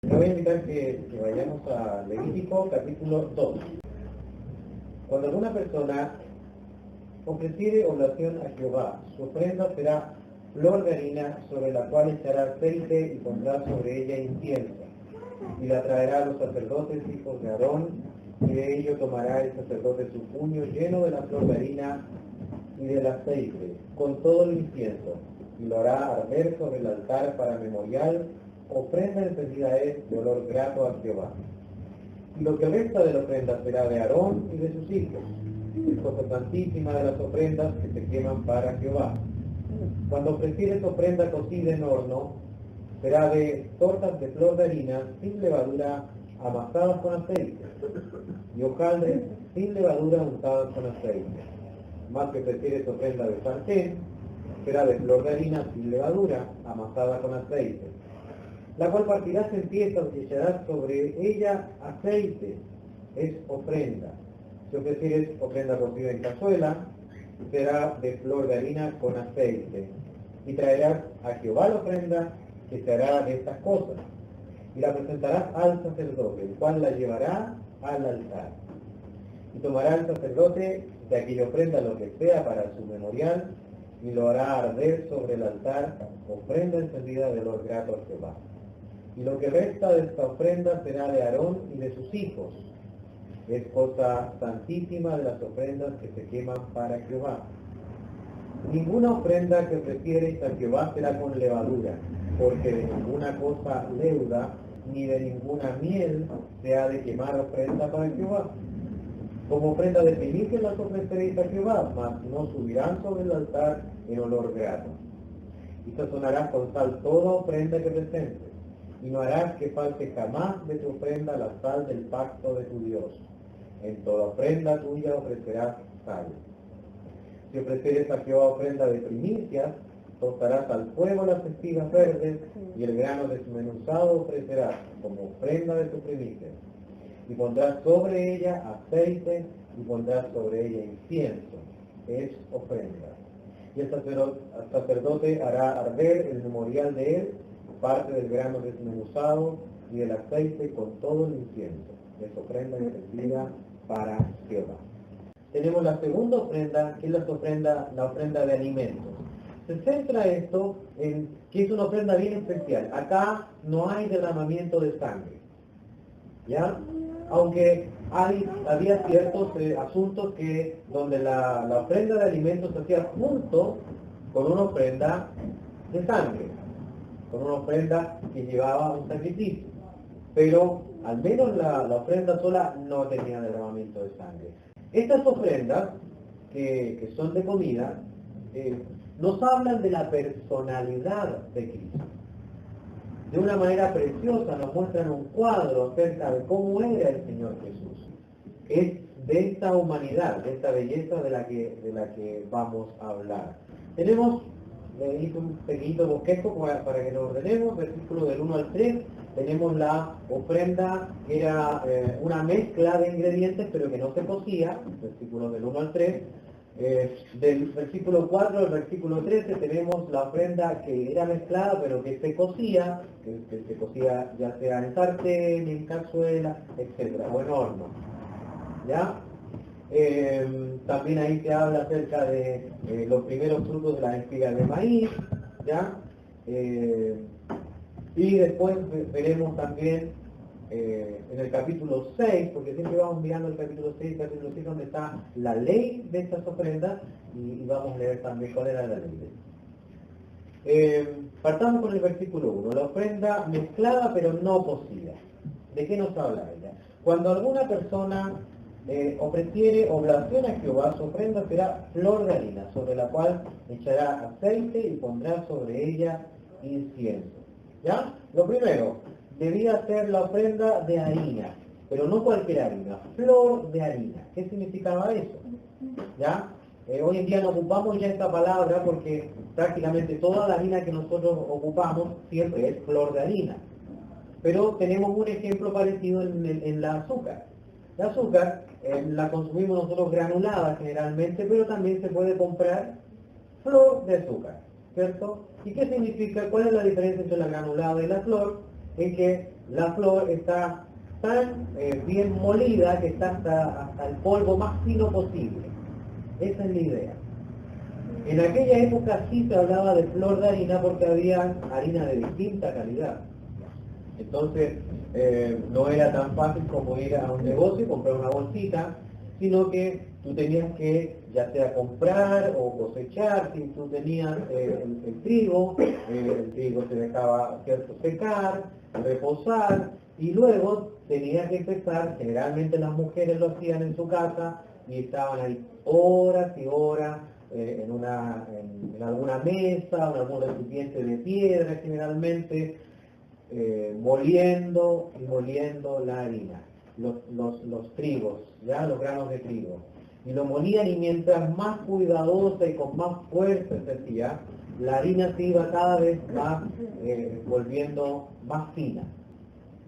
Le voy a invitar que vayamos a Levítico capítulo 2. Cuando alguna persona ofreciere oblación a Jehová, su ofrenda será flor de harina sobre la cual echará aceite y pondrá sobre ella incienso. Y la traerá a los sacerdotes hijos de Aarón, y de ello tomará el sacerdote su puño lleno de la flor de harina y del aceite, con todo el incienso, y lo hará arder sobre el altar para memorial, ofrenda encendida es de olor grato a Jehová. Y lo que resta de la ofrenda será de Aarón y de sus hijos, es cosa santísima de las ofrendas que se queman para Jehová. Cuando ofrecieres ofrenda cocida en horno, será de tortas de flor de harina sin levadura amasadas con aceite, y hojaldres sin levadura untadas con aceite. Más que ofrecieres ofrenda de sartén, será de flor de harina sin levadura amasada con aceite, la cual partirás en piezas y echarás sobre ella aceite, es ofrenda. Si ofrecieres ofrenda cocida en cazuela, será de flor de harina con aceite, y traerás a Jehová la ofrenda que se hará de estas cosas, y la presentarás al sacerdote, el cual la llevará al altar. Y tomará el sacerdote de aquella ofrenda lo que sea para su memorial, y lo hará arder sobre el altar, ofrenda encendida de olor grato a Jehová. Y lo que resta de esta ofrenda será de Aarón y de sus hijos, es cosa santísima de las ofrendas que se queman para Jehová. Ninguna ofrenda que ofreciereis a Jehová será con levadura, porque de ninguna cosa leuda, ni de ninguna miel se ha de quemar ofrenda para Jehová. Como ofrenda de primicias las ofreceréis a Jehová, mas no subirán sobre el altar en olor grato. Y sazonarás con sal toda ofrenda que presentes, y no harás que falte jamás de tu ofrenda la sal del pacto de tu Dios. En toda ofrenda tuya ofrecerás sal. Si ofreceres a Jehová ofrenda de primicias, tostarás al fuego las espigas verdes, y el grano desmenuzado ofrecerás como ofrenda de tu primicia. Y pondrás sobre ella aceite, y pondrás sobre ella incienso, es ofrenda. Y el sacerdote hará arder el memorial de él, parte del grano desmenuzado y del aceite con todo el incienso, es ofrenda encendida para Jehová. Tenemos la segunda ofrenda, que es la ofrenda de alimentos. Se centra esto en que es una ofrenda bien especial. Acá no hay derramamiento de sangre, ¿ya? Aunque había ciertos asuntos donde la ofrenda de alimentos se hacía junto con una ofrenda de sangre, con una ofrenda que llevaba un sacrificio. Pero al menos la ofrenda sola no tenía derramamiento de sangre. Estas ofrendas, que son de comida, nos hablan de la personalidad de Cristo. De una manera preciosa nos muestran un cuadro acerca de cómo era el Señor Jesús. Es de esta humanidad, de esta belleza de la que vamos a hablar. Tenemos, le hice un pequeñito bosquejo para que lo ordenemos, versículo del 1 al 3, tenemos la ofrenda que era una mezcla de ingredientes pero que no se cocía, versículos del 1 al 3. Del versículo 4 al versículo 13 tenemos la ofrenda que era mezclada pero que se cocía, que se cocía ya sea en sartén, en cazuela, etcétera, o en horno. ¿Ya? También ahí se habla acerca de los primeros frutos de las espigas de maíz, ¿ya? Y después veremos también en el capítulo 6, porque siempre vamos mirando el capítulo 6, donde está la ley de estas ofrendas, y vamos a leer también cuál era la ley. Partamos con el versículo 1, la ofrenda mezclada pero no cocida. ¿De qué nos habla ella? Cuando alguna persona ofreciere oblación a Jehová, su ofrenda será flor de harina, sobre la cual echará aceite y pondrá sobre ella incienso. ¿Ya? Lo primero, debía ser la ofrenda de harina, pero no cualquier harina, flor de harina. ¿Qué significaba eso? ¿Ya? Hoy en día no ocupamos ya esta palabra porque prácticamente toda la harina que nosotros ocupamos siempre es flor de harina. Pero tenemos un ejemplo parecido en la azúcar. La azúcar la consumimos nosotros granulada generalmente, pero también se puede comprar flor de azúcar, ¿cierto? ¿Y qué significa? ¿Cuál es la diferencia entre la granulada y la flor? Es que la flor está tan bien molida que está hasta el polvo más fino posible. Esa es la idea. En aquella época sí se hablaba de flor de harina porque había harina de distinta calidad. Entonces no era tan fácil como ir a un negocio y comprar una bolsita, sino que tú tenías que ya sea comprar o cosechar. Si tú tenías el trigo se dejaba, ¿cierto?, secar, reposar, y luego tenías que empezar. Generalmente las mujeres lo hacían en su casa y estaban ahí horas y horas en alguna mesa o en algún recipiente de piedra generalmente, moliendo y moliendo la harina, los trigos, ya los granos de trigo. Y lo molían, y mientras más cuidadosa y con más fuerza se hacía, la harina se iba cada vez más volviendo más fina.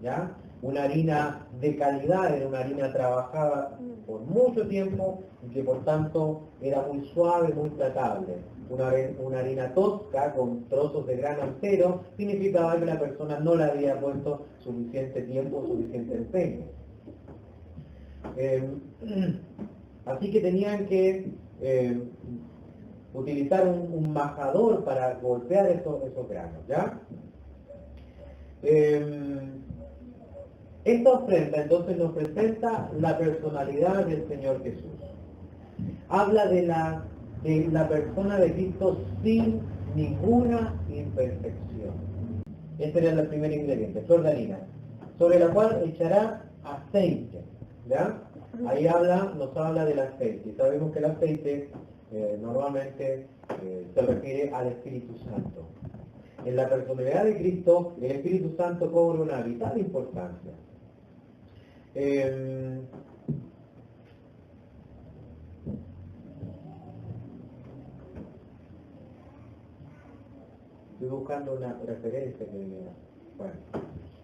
¿Ya? Una harina de calidad era una harina trabajada por mucho tiempo y que por tanto era muy suave, muy tratable. Una harina tosca con trozos de grano entero significaba que la persona no le había puesto suficiente tiempo, suficiente empeño. Así que tenían que utilizar un majador para golpear esos granos, ¿ya? Esta ofrenda entonces nos presenta la personalidad del Señor Jesús. Habla de la persona de Cristo sin ninguna imperfección. Este era el primer ingrediente, flor de harina, sobre la cual echará aceite. ¿Ya? Ahí nos habla del aceite. Sabemos que el aceite normalmente se refiere al Espíritu Santo. En la personalidad de Cristo, el Espíritu Santo cobra una vital importancia. Estoy buscando una referencia bueno,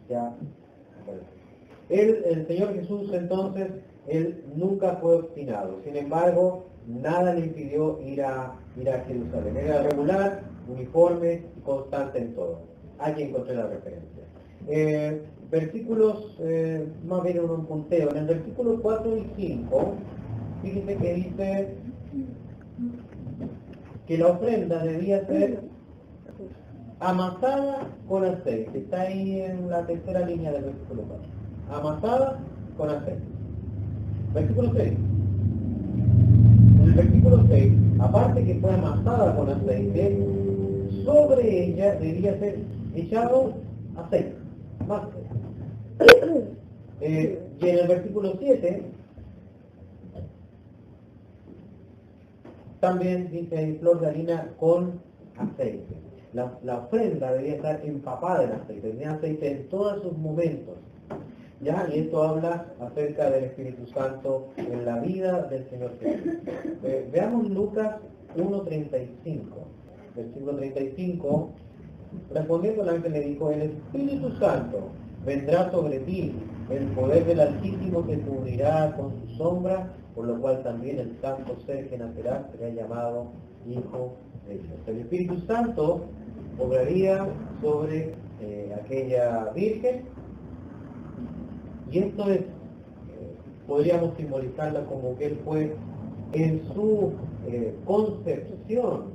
ya. El Señor Jesús entonces, Él nunca fue obstinado. Sin embargo, nada le impidió ir a Jerusalén. Era regular, uniforme y constante en todo. Aquí encontré la referencia. Versículos, más bien un punteo. En el versículo 4 y 5, fíjense que dice que la ofrenda debía ser amasada con aceite. Está ahí en la tercera línea del versículo 4. Amasada con aceite. Versículo 6. En el versículo 6, aparte que fue amasada con aceite, sobre ella debía ser echado aceite, más aceite. Y en el versículo 7, también dice flor de harina con aceite. La ofrenda debía estar empapada en aceite, tenía aceite en todos sus momentos. ¿Ya? Y esto habla acerca del Espíritu Santo en la vida del Señor Jesús. Veamos Lucas 1:35. Versículo 35. Respondiendo, el ángel le dijo: el Espíritu Santo vendrá sobre ti, el poder del Altísimo te cubrirá con su sombra, por lo cual también el santo ser que nacerá será llamado Hijo de Dios. El Espíritu Santo obraría sobre aquella virgen, y esto es, podríamos simbolizarlo como que él fue en su concepción,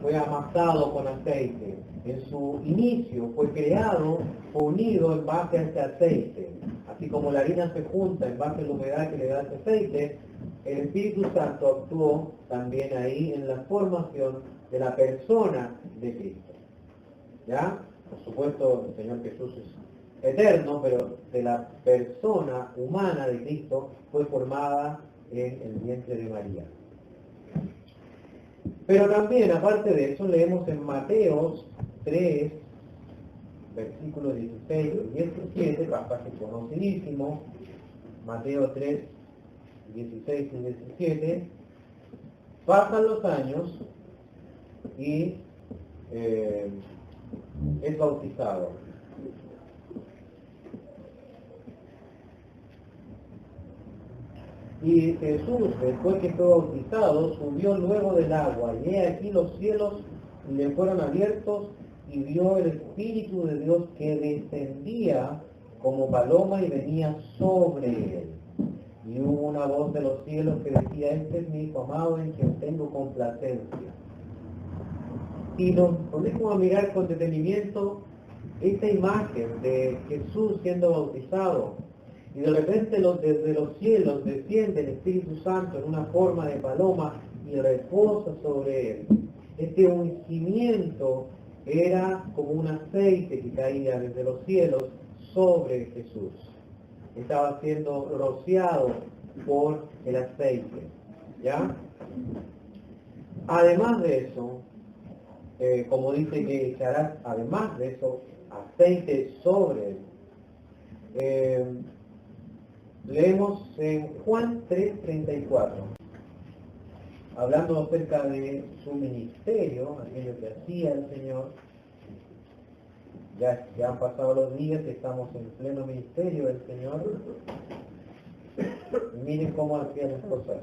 fue amasado con aceite. En su inicio fue creado, fue unido en base a este aceite. Así como la harina se junta en base a la humedad que le da ese aceite, el Espíritu Santo actuó también ahí en la formación de la persona de Cristo. ¿Ya? Por supuesto, el Señor Jesús es eterno, pero de la persona humana de Cristo fue formada en el vientre de María. Pero también, aparte de eso, leemos en Mateo 3, versículos 16 y 17, pasaje conocidísimo, Mateo 3, 16 y 17, pasan los años y es bautizado. Y Jesús, después que fue bautizado, subió luego del agua, y he aquí los cielos le fueron abiertos, y vio el Espíritu de Dios que descendía como paloma y venía sobre él. Y hubo una voz de los cielos que decía, este es mi hijo amado en quien tengo complacencia. Y nos ponemos a mirar con detenimiento esta imagen de Jesús siendo bautizado. Y de repente desde los cielos desciende el Espíritu Santo en una forma de paloma y reposa sobre él. Este ungimiento era como un aceite que caía desde los cielos sobre Jesús. Estaba siendo rociado por el aceite. ¿Ya? Además de eso, como dice que echarás, además de eso, aceite sobre él. Leemos en Juan 3:34, hablando acerca de su ministerio, aquello que hacía el Señor. Ya han pasado los días, estamos en pleno ministerio del Señor. Y miren cómo hacía las cosas.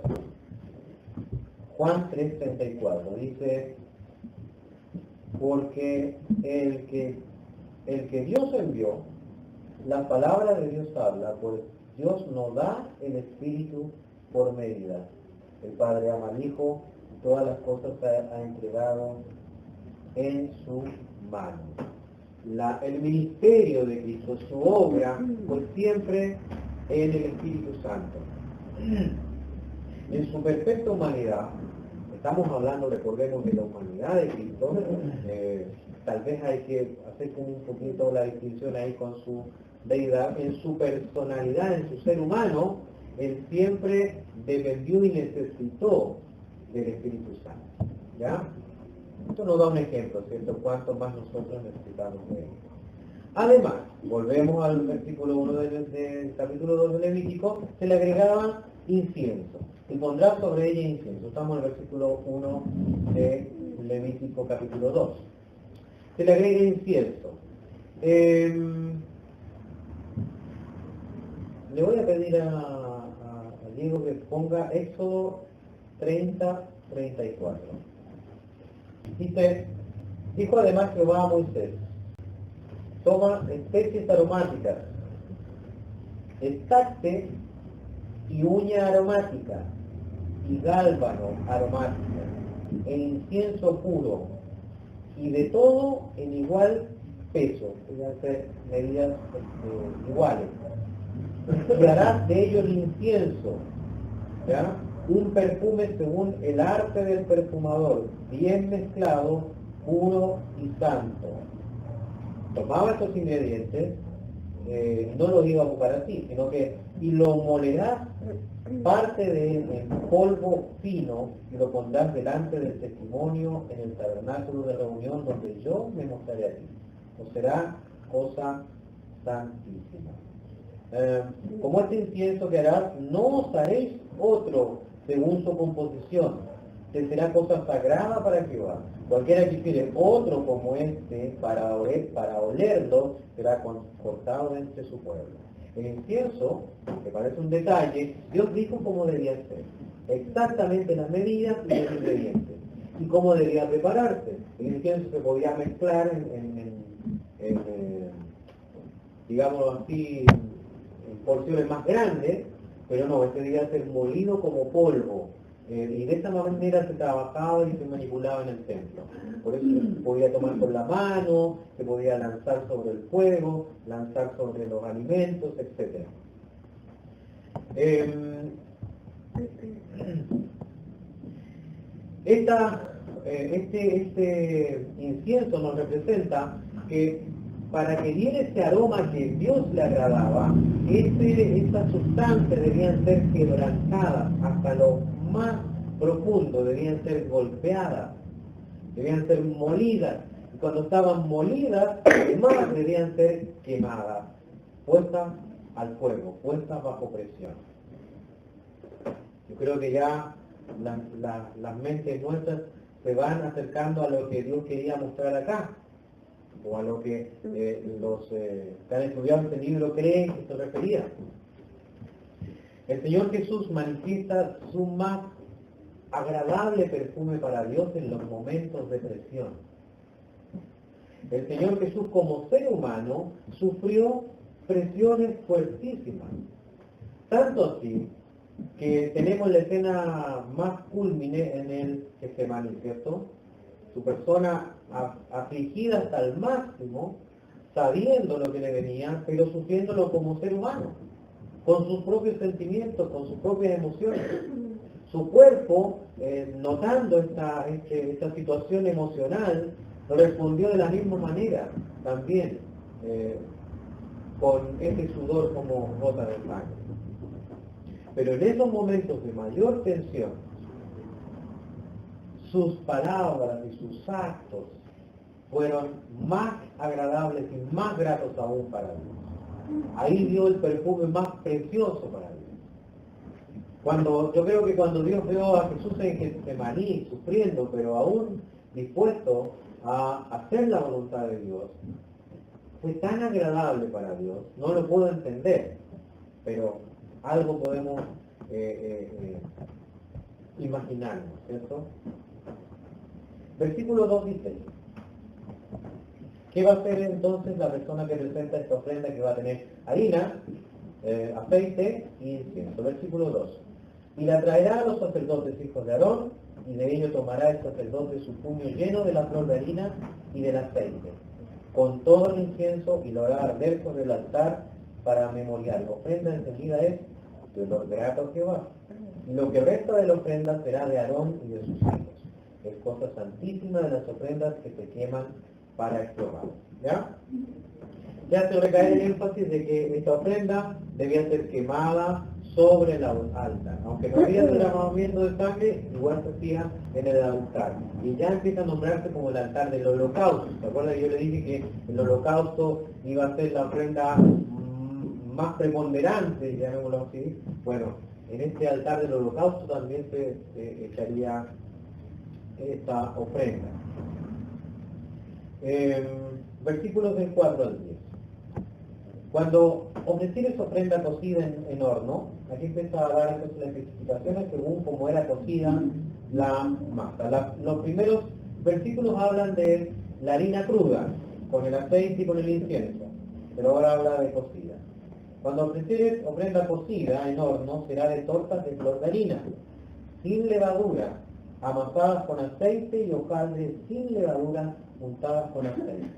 Juan 3:34 dice, porque el que Dios envió, la palabra de Dios habla, pues Dios no da el Espíritu por medida. El Padre ama al Hijo, y todas las cosas ha entregado en su mano. El ministerio de Cristo, su obra, pues siempre en el Espíritu Santo. En su perfecta humanidad, estamos hablando, recordemos, de la humanidad de Cristo, tal vez hay que hacer un poquito la distinción ahí con su deidad. En su personalidad, en su ser humano, él siempre dependió y necesitó del Espíritu Santo. ¿Ya? Esto nos da un ejemplo, ¿cierto? Cuánto más nosotros necesitamos de él. Además, volvemos al versículo 1 del capítulo 2 de Levítico, se le agregaba incienso. Y pondrá sobre ella incienso. Estamos en el versículo 1 de Levítico capítulo 2. Se le agrega incienso. Le voy a pedir a Diego que ponga Éxodo 30:34. Dice, dijo además Jehová a Moisés, toma especies aromáticas, estacte y uña aromática, y gálbano aromática, e incienso puro, y de todo en igual peso, deben ser medidas iguales. Y harás de ello el incienso, ¿ya? Un perfume según el arte del perfumador, bien mezclado, puro y santo. Tomaba estos ingredientes, no los iba a buscar así, sino que, y lo molerás parte de él en polvo fino, y lo pondrás delante del testimonio en el tabernáculo de reunión donde yo me mostraré a ti. O será cosa santísima. Como este incienso que harás, no os haréis otro según su composición, que será cosa sagrada para Jehová. Cualquiera que hiciere otro como este para olerlo, será cortado entre su pueblo. El incienso, que parece un detalle, Dios dijo cómo debía ser, exactamente las medidas y los ingredientes, y cómo debía prepararse. El incienso se podía mezclar digamos así, en porciones más grandes, pero no, este debía ser molido como polvo, y de esa manera se trabajaba y se manipulaba en el templo. Por eso se podía tomar con la mano, se podía lanzar sobre el fuego, lanzar sobre los alimentos, etc. Este incienso nos representa que para que diera ese aroma que Dios le agradaba, estas sustancias debían ser quebrantadas hasta lo más profundo, debían ser golpeadas, debían ser molidas. Y cuando estaban molidas, además debían ser quemadas, puestas al fuego, puestas bajo presión. Yo creo que ya las mentes nuestras se van acercando a lo que Dios quería mostrar acá, o a lo que los que han estudiado este libro creen que se refería. El Señor Jesús manifiesta su más agradable perfume para Dios en los momentos de presión. El Señor Jesús como ser humano sufrió presiones fuertísimas. Tanto así que tenemos la escena más culmine en el Getsemaní, ¿cierto? Su persona afligida hasta el máximo, sabiendo lo que le venía, pero sufriéndolo como ser humano, con sus propios sentimientos, con sus propias emociones. Su cuerpo, notando esta situación emocional, respondió de la misma manera, también, con ese sudor como gota de sangre. Pero en esos momentos de mayor tensión, sus palabras y sus actos fueron más agradables y más gratos aún para Dios. Ahí dio el perfume más precioso para Dios. Yo creo que cuando Dios vio a Jesús en Getsemaní sufriendo, pero aún dispuesto a hacer la voluntad de Dios, fue tan agradable para Dios, no lo puedo entender, pero algo podemos imaginarnos, ¿cierto? Versículo 2 dice, ¿qué va a hacer entonces la persona que presenta esta ofrenda que va a tener harina, aceite y incienso? Versículo 2. Y la traerá a los sacerdotes hijos de Aarón, y de ello tomará el sacerdote su puño lleno de la flor de harina y del aceite, con todo el incienso, y lo hará arder sobre el altar para memorial. La ofrenda encendida es de olor grato a Jehová. Y lo que resta de la ofrenda será de Aarón y de sus hijos. Es cosa santísima de las ofrendas que se queman para Jehová. ¿Ya? Ya se recae el énfasis de que esta ofrenda debía ser quemada sobre el altar. Aunque no había derramamiento de sangre, igual se hacía en el altar. Y ya empieza a nombrarse como el altar del holocausto. ¿Se acuerdan que yo le dije que el holocausto iba a ser la ofrenda más preponderante, llamémoslo así? Bueno, en este altar del holocausto también se echaría esta ofrenda. Versículos del 4 al 10. Cuando ofrecieres ofrenda cocida en horno, aquí empieza a dar entonces las especificaciones según cómo era cocida la masa. Los primeros versículos hablan de la harina cruda, con el aceite y con el incienso, pero ahora habla de cocida. Cuando ofrecieres ofrenda cocida en horno, será de tortas de flor de harina, sin levadura, amasadas con aceite, y hojaldres sin levadura, untadas con aceite.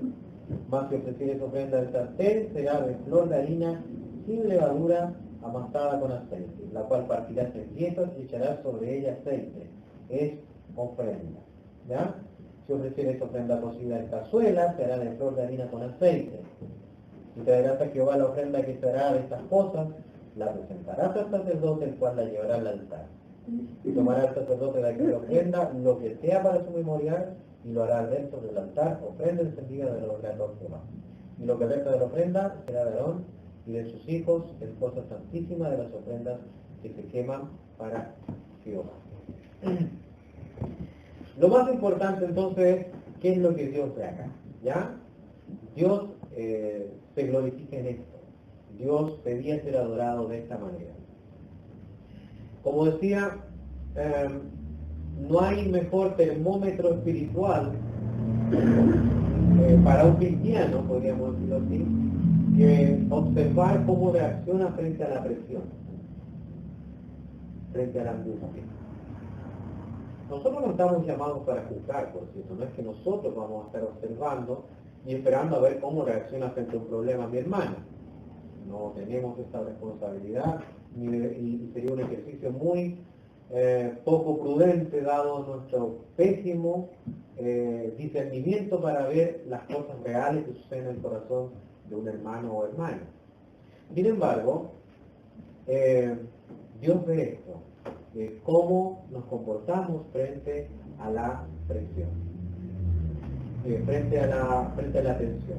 Más si ofrecieres ofrenda de sartén, será de flor de harina, sin levadura, amasada con aceite, la cual partirás en piezas y echarás sobre ella aceite. Es ofrenda. ¿Ya? Si ofrecieres ofrenda cocida en cazuela, será de flor de harina con aceite. Si traerás a Jehová la ofrenda que se hará de estas cosas, la presentarás al sacerdote, el cual la llevará al altar. Y tomará el sacerdote de aquella ofrenda lo que sea para su memorial, y lo hará arder sobre el altar, ofrenda encendida de los gratos a Jehová. Y lo que resta de la ofrenda será de Aarón y de sus hijos, es cosa santísima de las ofrendas que se queman para Jehová. Lo más importante entonces es qué es lo que Dios ve acá. ¿Ya? Dios se glorifica en esto. Dios pedía ser adorado de esta manera. Como decía, no hay mejor termómetro espiritual para un cristiano, podríamos decirlo así, que observar cómo reacciona frente a la presión, frente a la angustia. Nosotros no estamos llamados para juzgar, por cierto, no es que nosotros vamos a estar observando y esperando a ver cómo reacciona frente a un problema mi hermana. No tenemos esta responsabilidad y sería un ejercicio muy poco prudente dado nuestro pésimo discernimiento para ver las cosas reales que suceden en el corazón de un hermano o hermana. Sin embargo, Dios ve esto, cómo nos comportamos frente a la presión, frente a la tensión.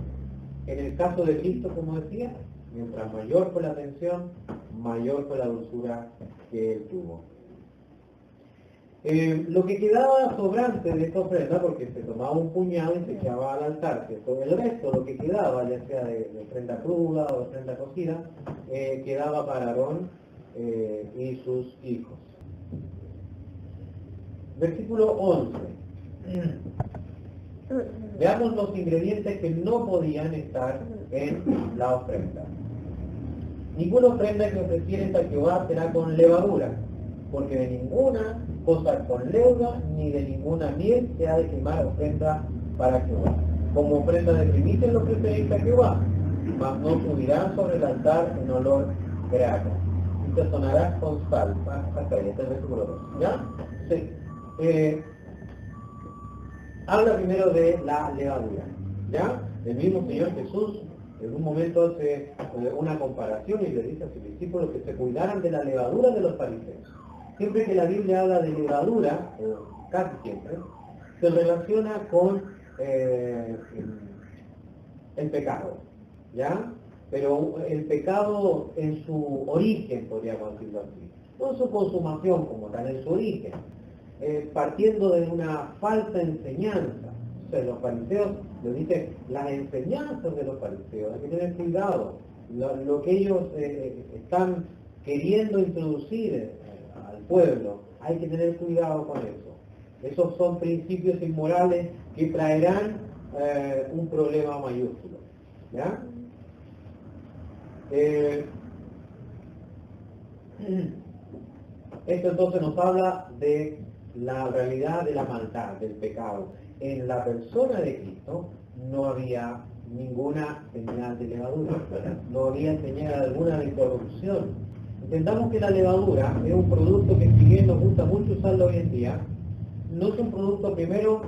En el caso de Cristo, como decía, mientras mayor fue la tensión, mayor fue la dulzura que Él tuvo. Lo que quedaba sobrante de esta ofrenda, porque se tomaba un puñado y se echaba al altar, ¿cierto? El resto, lo que quedaba, ya sea de ofrenda cruda o de ofrenda cocida, quedaba para Aarón y sus hijos. Versículo 11. Veamos los ingredientes que no podían estar en la ofrenda. Ninguna ofrenda que ofrecieres a Jehová será con levadura, porque de ninguna cosa con leuda ni de ninguna miel se ha de quemar ofrenda para Jehová. Como ofrenda de primicia lo ofreceréis a Jehová, mas no subirán sobre el altar en olor grato. Y te sonarás con sal. Hasta ahí, este es el versículo 2. ¿Ya? Sí. Habla primero de la levadura. ¿Ya? El mismo Señor Jesús en un momento hace una comparación y le dice a sus discípulos que se cuidaran de la levadura de los fariseos. Siempre que la Biblia habla de levadura, casi siempre, se relaciona con el pecado, ¿ya? Pero el pecado en su origen, podríamos decirlo así, no en su consumación como tal, en su origen, partiendo de una falsa enseñanza. O sea, los fariseos, les dicen, las enseñanzas de los fariseos, hay que tener cuidado, lo que ellos están queriendo introducir al pueblo, hay que tener cuidado con eso. Esos son principios inmorales que traerán un problema mayúsculo. ¿Ya? Esto entonces nos habla de la realidad de la maldad, del pecado. En la persona de Cristo no había ninguna señal de levadura, no había señal alguna de corrupción. Entendamos que la levadura es un producto que, si bien nos gusta mucho usarlo hoy en día, no es un producto, primero,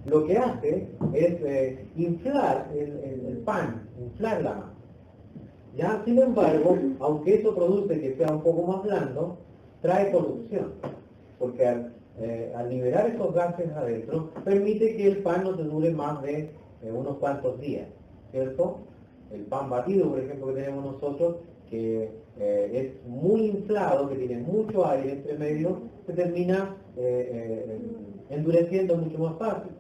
lo que hace es inflar el pan, inflar la masa. ¿Ya? Sin embargo, aunque eso produce que sea un poco más blando, trae corrupción, porque al liberar esos gases adentro, permite que el pan no te dure más de unos cuantos días, ¿cierto? El pan batido, por ejemplo, que tenemos nosotros, que es muy inflado, que tiene mucho aire entre medio, se termina endureciendo mucho más fácil.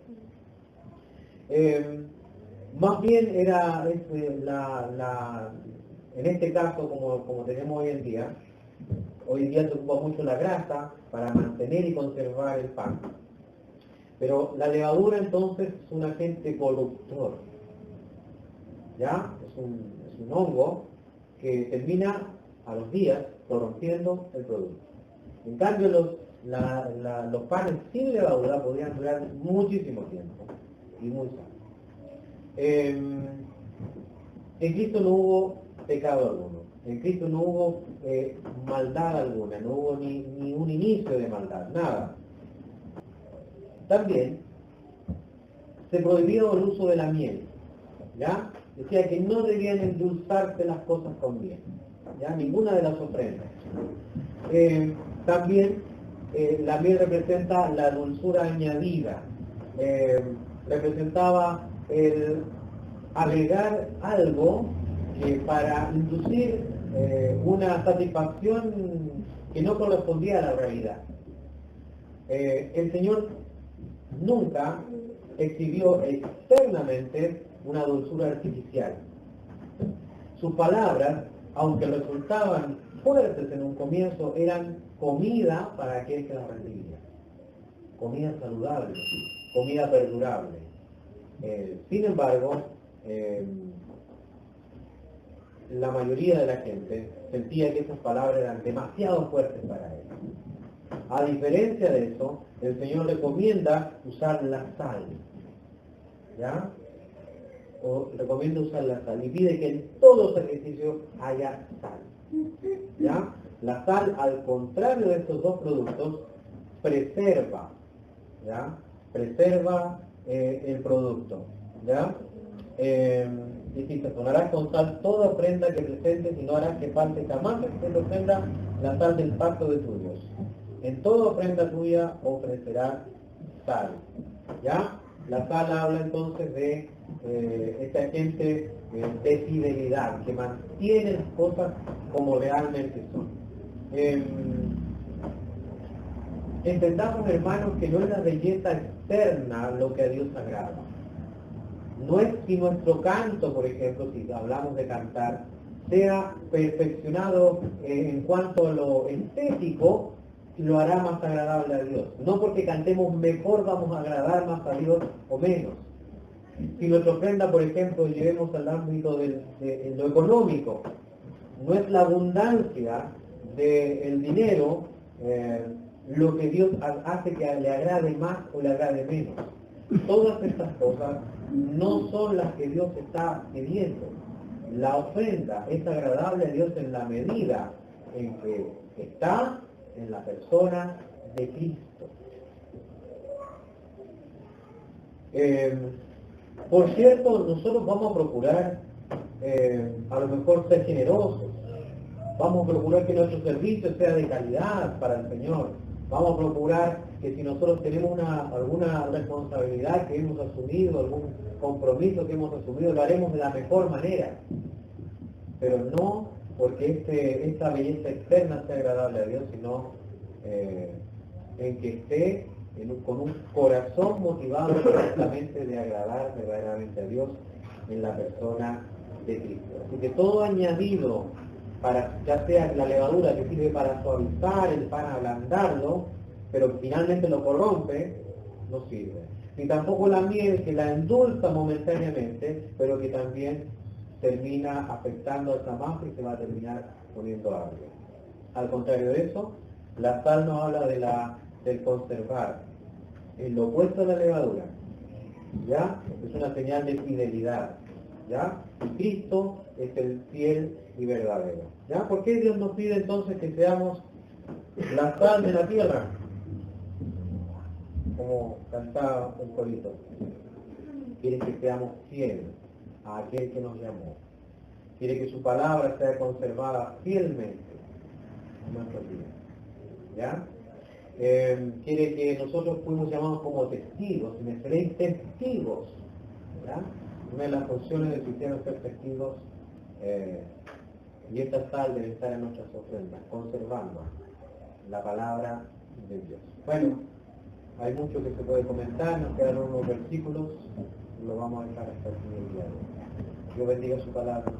Más bien era en este caso, como tenemos hoy en día se ocupa mucho la grasa para mantener y conservar el pan. Pero la levadura entonces es un agente corruptor. ¿Ya? Es un hongo que termina a los días corrompiendo el producto. En cambio, los panes sin levadura podrían durar muchísimo tiempo y muy sanos. En Cristo no hubo pecado alguno, en Cristo no hubo maldad alguna, no hubo ni un inicio de maldad, nada. También se prohibió el uso de la miel, ¿ya? Decía que no debían endulzarse las cosas con miel, ¿ya? Ninguna de las ofrendas. También la miel representa la dulzura añadida, representaba el agregar algo para inducir una satisfacción que no correspondía a la realidad. El Señor nunca exhibió externamente una dulzura artificial. Sus palabras, aunque resultaban fuertes en un comienzo, eran comida para aquel que las recibía. Comida saludable, comida perdurable. Sin embargo, la mayoría de la gente sentía que esas palabras eran demasiado fuertes para él. A diferencia de eso, el Señor recomienda usar la sal, ¿ya? O recomienda usar la sal y pide que en todo sacrificio haya sal, ¿ya? La sal, al contrario de estos dos productos, preserva, ¿ya? Preserva el producto, ¿ya? Y si te sonarás con sal toda ofrenda que presentes y no harás que falte jamás en tu ofrenda la sal del pacto de tu Dios. En toda ofrenda tuya ofrecerás sal. ¿Ya? La sal habla entonces de esta agente de fidelidad, que mantiene las cosas como realmente son. Entendamos, hermanos, que no es la belleza externa lo que a Dios agrada. No es si nuestro canto, por ejemplo, si hablamos de cantar, sea perfeccionado en cuanto a lo estético, lo hará más agradable a Dios. No porque cantemos mejor vamos a agradar más a Dios o menos. Si nuestra ofrenda, por ejemplo, llevemos al ámbito de lo económico, No es la abundancia del dinero lo que Dios hace que le agrade más o le agrade menos. Todas estas cosas no son las que Dios está pidiendo. La ofrenda es agradable a Dios en la medida en que está en la persona de Cristo. Por cierto, nosotros vamos a procurar a lo mejor ser generosos. Vamos a procurar que nuestro servicio sea de calidad para el Señor. Vamos a procurar que si nosotros tenemos alguna responsabilidad que hemos asumido, algún compromiso que hemos asumido, lo haremos de la mejor manera. Pero no porque esta belleza externa sea agradable a Dios, sino en que esté con un corazón motivado justamente de agradar verdaderamente a Dios en la persona de Cristo. Así que todo añadido, ya sea la levadura que sirve para suavizar el pan, ablandarlo, pero finalmente lo corrompe, no sirve. Ni tampoco la miel que la endulza momentáneamente, pero que también termina afectando a esa masa y se va a terminar poniendo agrio. Al contrario de eso, la sal nos habla del conservar, en lo opuesto a la levadura, ¿ya? Es una señal de fidelidad, ¿ya? Y Cristo es el fiel y verdadero, ¿ya? ¿Por qué Dios nos pide entonces que seamos la sal de la tierra? Como cantaba el corito. Quiere que seamos fieles a aquel que nos llamó. Quiere que su palabra sea conservada fielmente en nuestros días, ¿ya? Quiere que nosotros fuimos llamados como testigos, y me seréis testigos, ¿ya? Una de las funciones del cristiano es ser testigos, y esta sal debe estar en nuestras ofrendas, conservando la palabra de Dios. Bueno, hay mucho que se puede comentar, nos quedan unos versículos, lo vamos a dejar hasta el día de hoy. Dios bendiga su palabra.